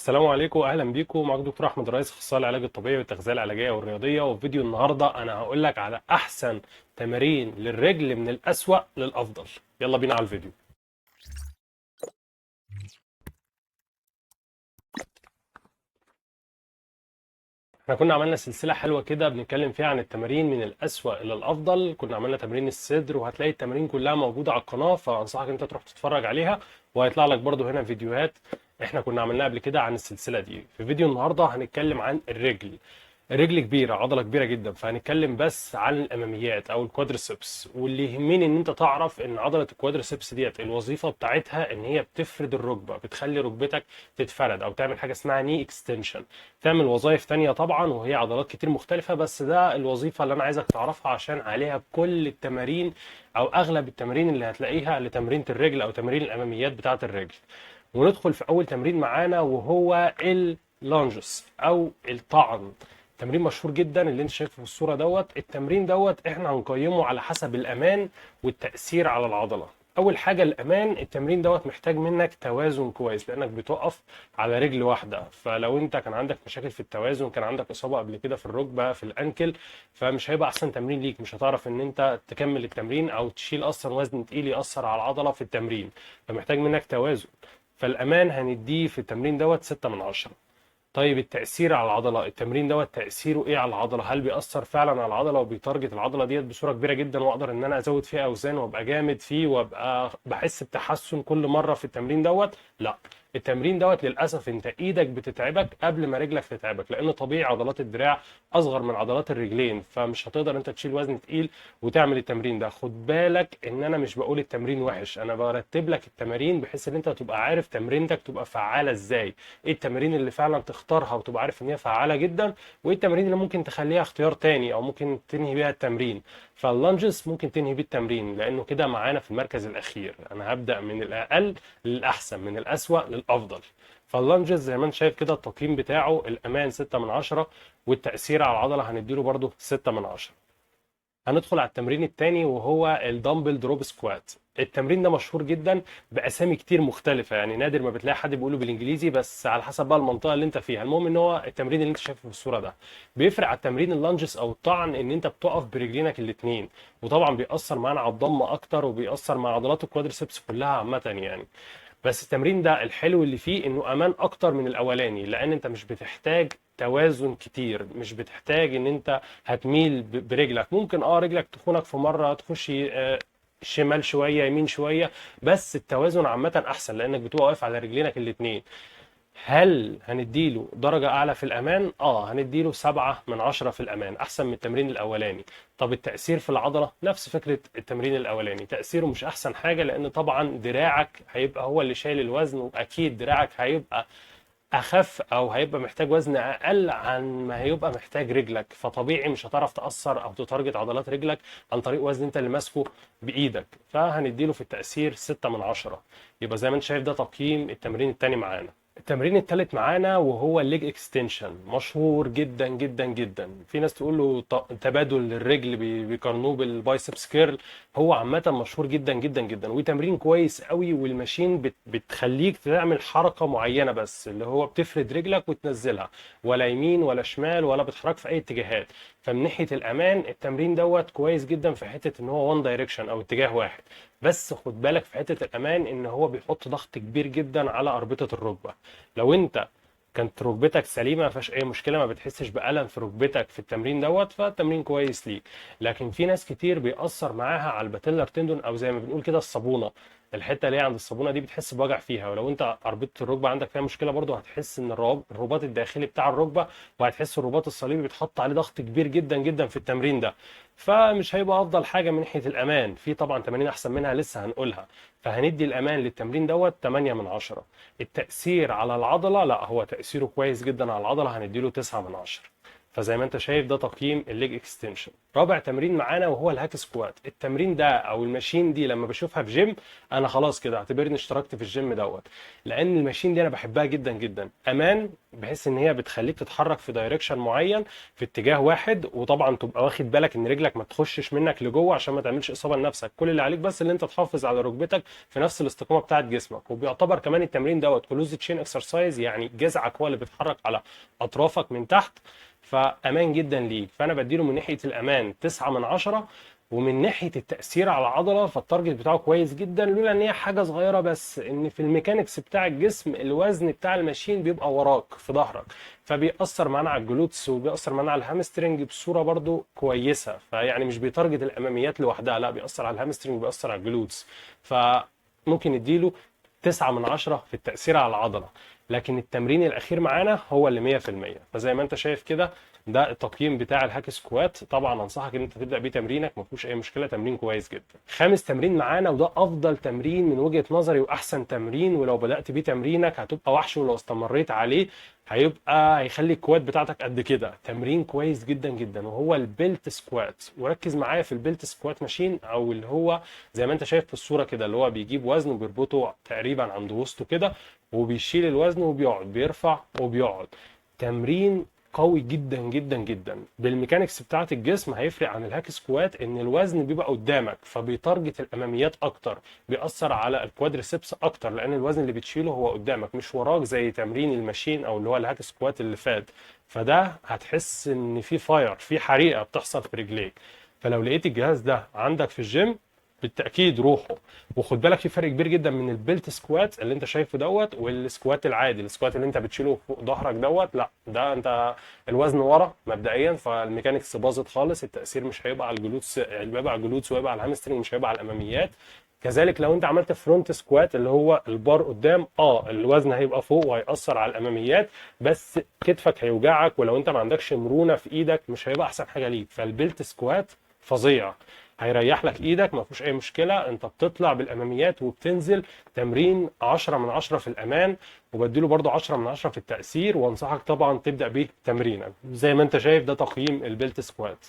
السلام عليكم، اهلا بيكم. معاك دكتور احمد رئيس اخصائي العلاج الطبيعي والتغذيه العلاجيه والرياضيه. وفي فيديو النهارده انا هقول لك على احسن تمارين للرجل من الاسوأ للافضل. يلا بينا على الفيديو. احنا كنا عملنا سلسله حلوه كده بنتكلم فيها عن التمارين من الاسوأ الى الافضل. كنا عملنا تمارين الصدر، وهتلاقي التمارين كلها موجوده على القناه، فانصحك انت تروح تتفرج عليها. وهيطلع لك برضو هنا فيديوهات احنا كنا عملناها قبل كده عن السلسله دي. في فيديو النهارده هنتكلم عن الرجل. الرجل كبيرة، عضلة كبيرة جدا، فهنتكلم بس عن الأماميات أو الكوادريسبس. واللي يهمني إن أنت تعرف إن عضلة الكوادريسبس ديت الوظيفة بتاعتها إن هي بتفرد الركبة، بتخلي ركبتك تتفرد أو تعمل حاجة اسمها ني اكستنشن. تعمل وظائف تانية طبعا، وهي عضلات كتير مختلفة، بس ده الوظيفة اللي أنا عايزك تعرفها عشان عليها كل التمارين أو أغلب التمارين اللي هتلاقيها لتمرينة الرجل أو تمارين الأماميات بتاعة الرجل. وندخل في أول تمرين معانا وهو اللانجس أو الطعن. تمرين مشهور جدا اللي انت شايفه في الصوره دوت. التمرين دوت احنا هنقيمه على حسب الامان والتاثير على العضله. اول حاجه الامان، التمرين دوت محتاج منك توازن كويس لانك بتقف على رجل واحده. فلو انت كان عندك مشاكل في التوازن، كان عندك اصابه قبل كده في الركبه في الانكل، فمش هيبقى احسن تمرين ليك. مش هتعرف ان انت تكمل التمرين او تشيل اصلا وزن تقيل ياثر على العضله في التمرين. فمحتاج منك توازن. فالامان هنديه في التمرين دوت 6 من 10. طيب التأثير على العضلة، التمرين دوت تأثيره ايه على العضلة؟ هل بيأثر فعلا على العضلة وبيتارجت العضلة ديت بصورة كبيرة جدا، واقدر ان انا ازود فيها اوزان وابقى جامد فيه وابقى بحس بتحسن كل مرة في التمرين دوت؟ لا. التمرين دوت للاسف انت ايدك بتتعبك قبل ما رجلك تتعبك، لان طبيعي عضلات الدراع اصغر من عضلات الرجلين، فمش هتقدر انت تشيل وزن تقيل وتعمل التمرين ده. خد بالك ان انا مش بقول التمرين وحش، انا برتب لك التمارين بحيث ان انت تبقى عارف تمرينتك تبقى فعالة ازاي. ايه التمارين اللي فعلا تختارها وتبقى عارف ان هي فعاله جدا، وايه التمارين اللي ممكن تخليها اختيار تاني او ممكن تنهي بيها التمرين. فاللانجز ممكن تنهي بيه التمرين لانه كده معانا في المركز الاخير. انا هبدا من الاقل للاحسن، من الاسوأ للافضل. فاللانجز زي ما انت شايف كده التقييم بتاعه الامان 6 من 10، والتاثير على العضله هنديله برده 6 من 10. هندخل على التمرين التاني وهو الدمبل دروب سكوات. التمرين ده مشهور جدا باسامي كتير مختلفه، يعني نادر ما بتلاقي حد بيقوله بالانجليزي، بس على حسب بقى المنطقه اللي انت فيها. المهم ان هو التمرين اللي انت شايفه في الصوره ده بيفرق على التمرين اللانجز او الطعن ان انت بتقف برجلينك الاثنين، وطبعا بيأثر معانا على الضمه اكتر وبيأثر مع عضلات الكوادريسبس كلها عامه يعني. بس التمرين ده الحلو اللي فيه انه امان اكتر من الاولاني، لان انت مش بتحتاج توازن كتير، مش بتحتاج ان انت هتميل برجلك. ممكن رجلك تخونك في مره تخشي شمال شويه يمين شويه، بس التوازن عامه احسن لانك بتبقى واقف على رجلينك الاتنين. هل هنديله درجة أعلى في الأمان؟ هنديله 7 من 10 في الأمان، أحسن من التمرين الأولاني. طب التأثير في العضلة نفس فكرة التمرين الأولاني، تأثيره مش أحسن حاجة لأن طبعا دراعك هيبقى هو اللي شايل الوزن، وأكيد دراعك هيبقى أخف أو هيبقى محتاج وزن أقل عن ما هيبقى محتاج رجلك، فطبيعي مش هتعرف تأثر أو تتارجت عضلات رجلك عن طريق وزن أنت اللي ماسكه بإيدك. فهنديله في التأثير 6 من 10. يبقى زي ما أنت شايف ده تقييم التمرين التاني معانا. التمرين التالت معانا وهو الليج اكستنشن، مشهور جدا جدا جدا. في ناس تقول له تبادل الرجل، بيقارنوه بالبايسبس كيرل. هو عامة مشهور جدا جدا جدا، وتمرين كويس قوي. والماشين بتخليك تعمل حركة معينة بس، اللي هو بتفرد رجلك وتنزلها، ولا يمين ولا شمال ولا بتحرك في اي اتجاهات. فمن ناحية الامان التمرين دوت كويس جدا في حتة ان هو وان دايركشن او اتجاه واحد. بس خد بالك في حتة الامان ان هو بيحط ضغط كبير جدا على اربطة الركبة. لو انت كانت ركبتك سليمه ما فيهاش اي مشكله، ما بتحسش بالم في ركبتك في التمرين دوت، فالتمرين كويس ليك. لكن في ناس كتير بيأثر معاها على الباتيلر تندون او زي ما بنقول كده الصابونه. الحته اللي هي عند الصابونه دي بتحس بوجع فيها، ولو انت اربطه الركبه عندك فيها مشكله برضه هتحس ان الرباط الداخلي بتاع الركبه، وهتحس الرباط الصليبي بيتحط عليه ضغط كبير جدا جدا في التمرين ده. فمش هيبقى افضل حاجه من ناحيه الامان. في طبعا تمارين احسن منها لسه هنقولها. فهندي الامان للتمرين دوت 8 من 10. التأثير على العضلة لا، هو تأثيره كويس جدا على العضلة، هنديله 9 من 10. فزي ما انت شايف ده تقييم الليج اكستنشن. رابع تمرين معانا وهو الهاك سكوات. التمرين ده او الماشين دي لما بشوفها في جيم انا خلاص كده اعتبرني اشتركت في الجيم دوت، لان الماشين دي انا بحبها جدا جدا. امان، بحيث ان هي بتخليك تتحرك في دايركشن معين في اتجاه واحد، وطبعا تبقى واخد بالك ان رجلك ما تخشش منك لجوه عشان ما تعملش اصابه لنفسك. كل اللي عليك بس ان انت تحافظ على ركبتك في نفس الاستقامه بتاعه جسمك. وبيعتبر كمان التمرين دوت كلوز تشين اكسرسايز، يعني جذعك هو اللي بيتحرك على اطرافك من تحت، فامان جدا ليك. فانا بديله من ناحيه الامان 9 من 10، ومن ناحيه التاثير على العضله فالتارجت بتاعه كويس جدا، لولا ان هي حاجه صغيره بس ان في الميكانيكس بتاع الجسم الوزن بتاع الماشين بيبقى وراك في ظهرك، فبيأثر معانا على الجلوتس وبيأثر معانا على الهامسترنج بصوره برضو كويسه. فيعني مش بيتارجت الاماميات لوحدها، لا بيأثر على الهامسترنج وبيأثر على الجلوتس. فممكن نديله 9 من 10 في التأثير على العضله. لكن التمرين الاخير معانا هو اللي 100%. فزي ما انت شايف كده ده التقييم بتاع الهاك سكوات. طبعا انصحك ان انت تبدا بيه تمرينك، ما فيهوش اي مشكله، تمرين كويس جدا. خامس تمرين معانا وده افضل تمرين من وجهه نظري واحسن تمرين، ولو بدات بيه تمرينك هتبقى وحش، ولو استمريت عليه هيخلي الكوات بتاعتك قد كده. تمرين كويس جدا جدا وهو البيلت سكوات. وركز معايا في البيلت سكوات ماشين، او اللي هو زي ما انت شايف في الصوره كده، اللي هو بيجيب وزن وبيربطه تقريبا عند وسطه كده وبيشيل الوزن وبيقعد، بيرفع وبيقعد. تمرين قوي جدا جدا جدا. بالميكانيكس بتاعت الجسم هيفرق عن الهاك سكوات ان الوزن بيبقى قدامك فبيتارجت الاماميات اكتر، بيأثر على الكوادريسبس اكتر لان الوزن اللي بتشيله هو قدامك مش وراك زي تمرين الماشين او اللي هو الهاك سكوات اللي فات. فده هتحس ان في فاير، في حريقه بتحصل في رجليك. فلو لقيت الجهاز ده عندك في الجيم بالتاكيد روحه. وخد بالك في فرق كبير جدا من البيلت سكوات اللي انت شايفه دوت والسكوات العادي. السكوات اللي انت بتشيله فوق ظهرك دوت، لا ده انت الوزن ورا مبدئيا، فالميكانيكس باظت خالص. التاثير مش هيبقى على الجلوتس، هيبقى على الجلوتس وهيبقى على الهامسترنج، مش هيبقى على الاماميات. كذلك لو انت عملت فرونت سكوات اللي هو البار قدام، الوزن هيبقى فوق وهيأثر على الاماميات، بس كتفك هيوجعك، ولو انت ما عندكش مرونه في ايدك مش هيبقى احسن حاجه ليك. فالبيلت سكوات فظيع، هيريح لك ايدك، ما فيهوش اي مشكله. انت بتطلع بالاماميات وبتنزل. تمرين 10 من 10 في الامان، وبديله برضو 10 من 10 في التاثير. وانصحك طبعا تبدا بيه تمرينا. زي ما انت شايف ده تقييم البيلت سكوات.